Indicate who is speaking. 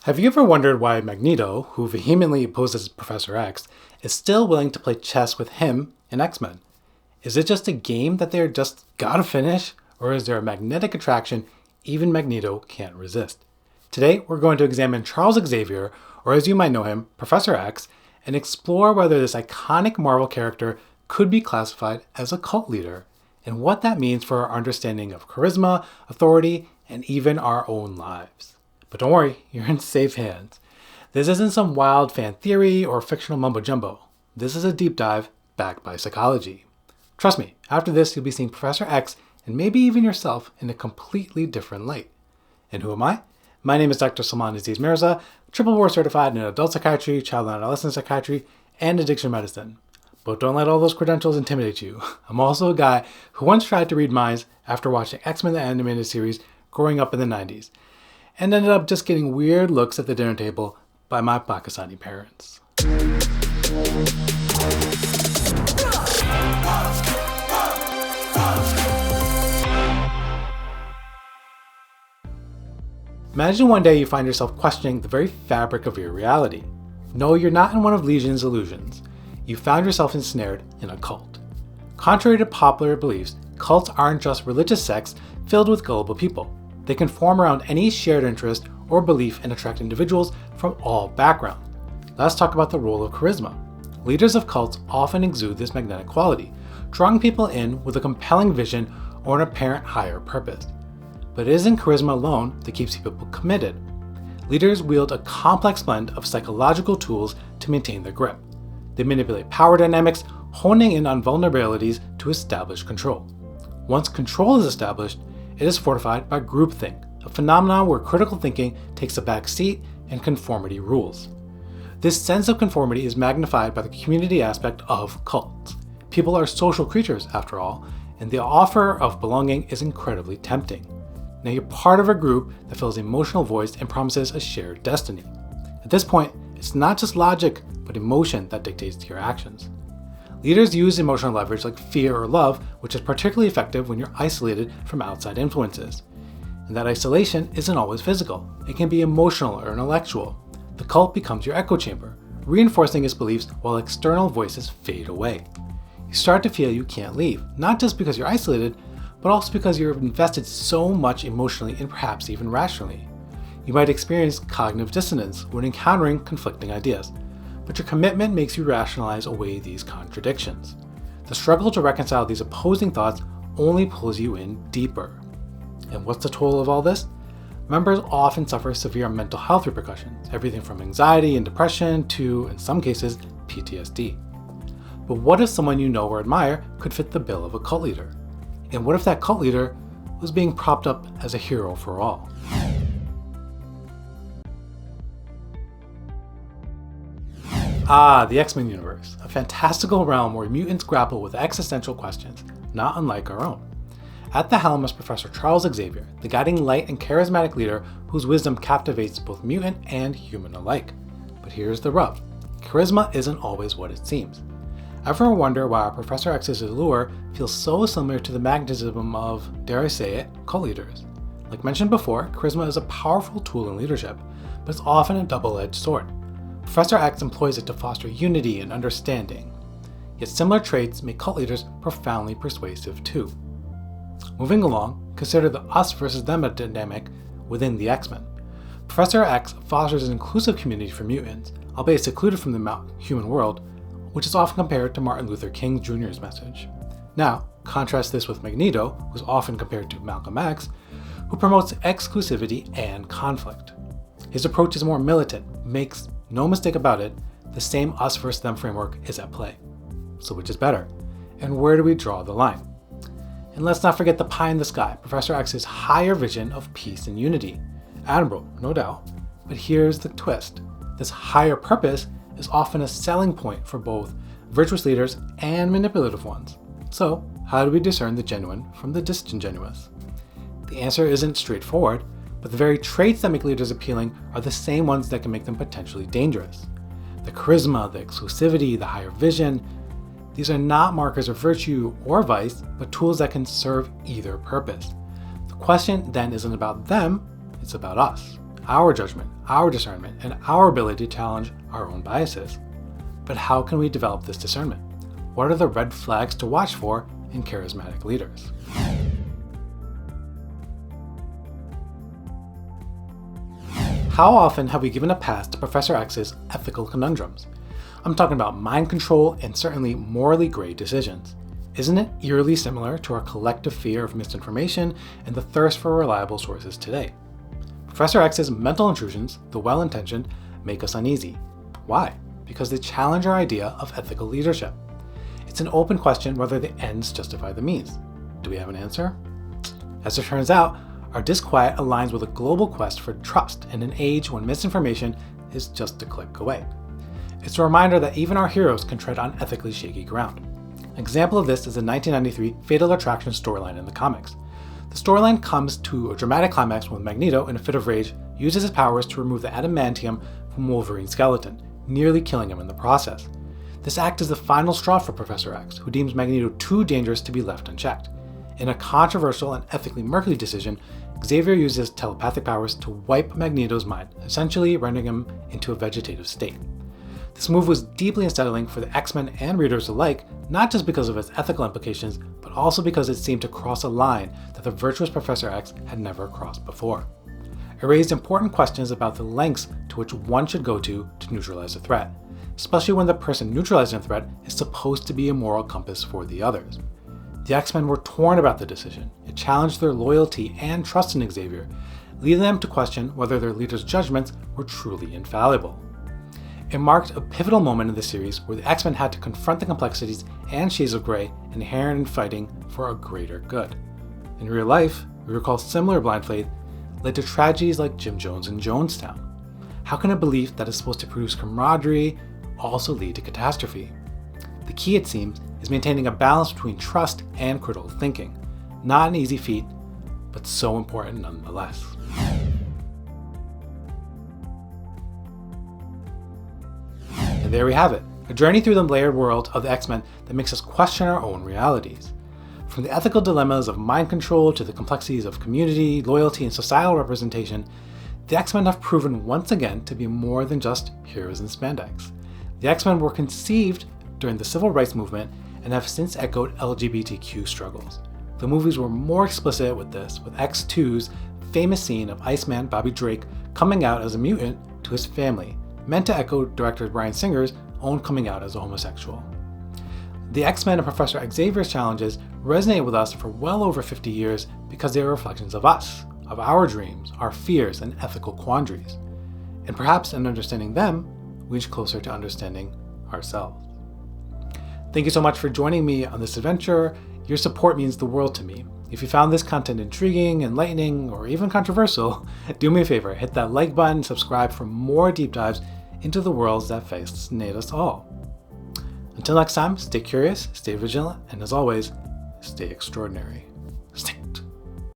Speaker 1: Have you ever wondered why Magneto, who vehemently opposes Professor X, is still willing to play chess with him in X-Men? Is it just a game that they're just gotta finish, or is there a magnetic attraction even Magneto can't resist? Today, we're going to examine Charles Xavier, or as you might know him, Professor X, and explore whether this iconic Marvel character could be classified as a cult leader, and what that means for our understanding of charisma, authority, and even our own lives. But don't worry, you're in safe hands. This isn't some wild fan theory or fictional mumbo-jumbo. This is a deep dive backed by psychology. Trust me, after this you'll be seeing Professor X and maybe even yourself in a completely different light. And who am I? My name is Dr. Sulman Aziz Mirza, triple board certified in adult psychiatry, child and adolescent psychiatry, and addiction medicine. But don't let all those credentials intimidate you. I'm also a guy who once tried to read minds after watching X-Men the animated series growing up in the 90s, and ended up just getting weird looks at the dinner table by my Pakistani parents. Imagine one day you find yourself questioning the very fabric of your reality. No, you're not in one of Legion's illusions. You found yourself ensnared in a cult. Contrary to popular beliefs, cults aren't just religious sects filled with gullible people. They can form around any shared interest or belief and attract individuals from all backgrounds. Let's talk about the role of charisma. Leaders of cults often exude this magnetic quality, drawing people in with a compelling vision or an apparent higher purpose. But it isn't charisma alone that keeps people committed. Leaders wield a complex blend of psychological tools to maintain their grip. They manipulate power dynamics, honing in on vulnerabilities to establish control. Once control is established, it is fortified by groupthink, a phenomenon where critical thinking takes a back seat and conformity rules. This sense of conformity is magnified by the community aspect of cults. People are social creatures, after all, and the offer of belonging is incredibly tempting. Now you're part of a group that fills emotional voids and promises a shared destiny. At this point, it's not just logic, but emotion that dictates your actions. Leaders use emotional leverage like fear or love, which is particularly effective when you're isolated from outside influences. And that isolation isn't always physical. It can be emotional or intellectual. The cult becomes your echo chamber, reinforcing its beliefs while external voices fade away. You start to feel you can't leave, not just because you're isolated, but also because you're invested so much emotionally and perhaps even rationally. You might experience cognitive dissonance when encountering conflicting ideas, but your commitment makes you rationalize away these contradictions. The struggle to reconcile these opposing thoughts only pulls you in deeper. And what's the toll of all this? Members often suffer severe mental health repercussions, everything from anxiety and depression to, in some cases, PTSD. But what if someone you know or admire could fit the bill of a cult leader? And what if that cult leader was being propped up as a hero for all? The X-Men universe, a fantastical realm where mutants grapple with existential questions, not unlike our own. At the helm is Professor Charles Xavier, the guiding light and charismatic leader whose wisdom captivates both mutant and human alike. But here's the rub. Charisma isn't always what it seems. Ever wonder why Professor X's allure feels so similar to the magnetism of, dare I say it, cult leaders? Like mentioned before, charisma is a powerful tool in leadership, but it's often a double-edged sword. Professor X employs it to foster unity and understanding. Yet similar traits make cult leaders profoundly persuasive too. Moving along, consider the us versus them dynamic within the X-Men. Professor X fosters an inclusive community for mutants, albeit secluded from the human world, which is often compared to Martin Luther King Jr.'s message. Now, contrast this with Magneto, who's often compared to Malcolm X, who promotes exclusivity and conflict. His approach is more militant, makes no mistake about it, the same us versus them framework is at play. So which is better? And where do we draw the line? And let's not forget the pie in the sky, Professor X's higher vision of peace and unity. Admirable, no doubt. But here's the twist. This higher purpose is often a selling point for both virtuous leaders and manipulative ones. So, how do we discern the genuine from the disingenuous? The answer isn't straightforward, but the very traits that make leaders appealing are the same ones that can make them potentially dangerous. The charisma, the exclusivity, the higher vision, these are not markers of virtue or vice, but tools that can serve either purpose. The question then isn't about them, it's about us. our judgment, our discernment, and our ability to challenge our own biases. But how can we develop this discernment? What are the red flags to watch for in charismatic leaders? How often have we given a pass to Professor X's ethical conundrums? I'm talking about mind control and certainly morally gray decisions. Isn't it eerily similar to our collective fear of misinformation and the thirst for reliable sources today? Professor X's mental intrusions, though well-intentioned, make us uneasy. Why? Because they challenge our idea of ethical leadership. It's an open question whether the ends justify the means. Do we have an answer? As it turns out, our disquiet aligns with a global quest for trust in an age when misinformation is just a click away. It's a reminder that even our heroes can tread on ethically shaky ground. An example of this is the 1993 Fatal Attraction storyline in the comics. The storyline comes to a dramatic climax when Magneto, in a fit of rage, uses his powers to remove the adamantium from Wolverine's skeleton, nearly killing him in the process. This act is the final straw for Professor X, who deems Magneto too dangerous to be left unchecked. In a controversial and ethically murky decision, Xavier uses telepathic powers to wipe Magneto's mind, essentially rendering him into a vegetative state. This move was deeply unsettling for the X-Men and readers alike, not just because of its ethical implications, but also because it seemed to cross a line that the virtuous Professor X had never crossed before. It raised important questions about the lengths to which one should go to neutralize a threat, especially when the person neutralizing a threat is supposed to be a moral compass for the others. The X-Men were torn about the decision. It challenged their loyalty and trust in Xavier, leading them to question whether their leader's judgments were truly infallible. It marked a pivotal moment in the series where the X-Men had to confront the complexities and shades of gray inherent in fighting for a greater good. In real life, we recall similar blind faith led to tragedies like Jim Jones and Jonestown. How can a belief that is supposed to produce camaraderie also lead to catastrophe? The key, it seems, is maintaining a balance between trust and critical thinking. Not an easy feat, but so important nonetheless. And there we have it, a journey through the layered world of the X-Men that makes us question our own realities. From the ethical dilemmas of mind control to the complexities of community, loyalty, and societal representation, the X-Men have proven once again to be more than just heroes in spandex. The X-Men were conceived during the Civil Rights Movement and have since echoed LGBTQ struggles. The movies were more explicit with this, with X2's famous scene of Iceman Bobby Drake coming out as a mutant to his family, meant to echo director Bryan Singer's own coming out as a homosexual. The X-Men and Professor Xavier's challenges resonate with us for well over 50 years because they are reflections of us, of our dreams, our fears, and ethical quandaries. And perhaps in understanding them, we inch closer to understanding ourselves. Thank you so much for joining me on this adventure. Your support means the world to me. If you found this content intriguing, enlightening, or even controversial, do me a favor, hit that like button, subscribe for more deep dives into the worlds that fascinate us all. Until next time, stay curious, stay vigilant, and as always, stay extraordinary.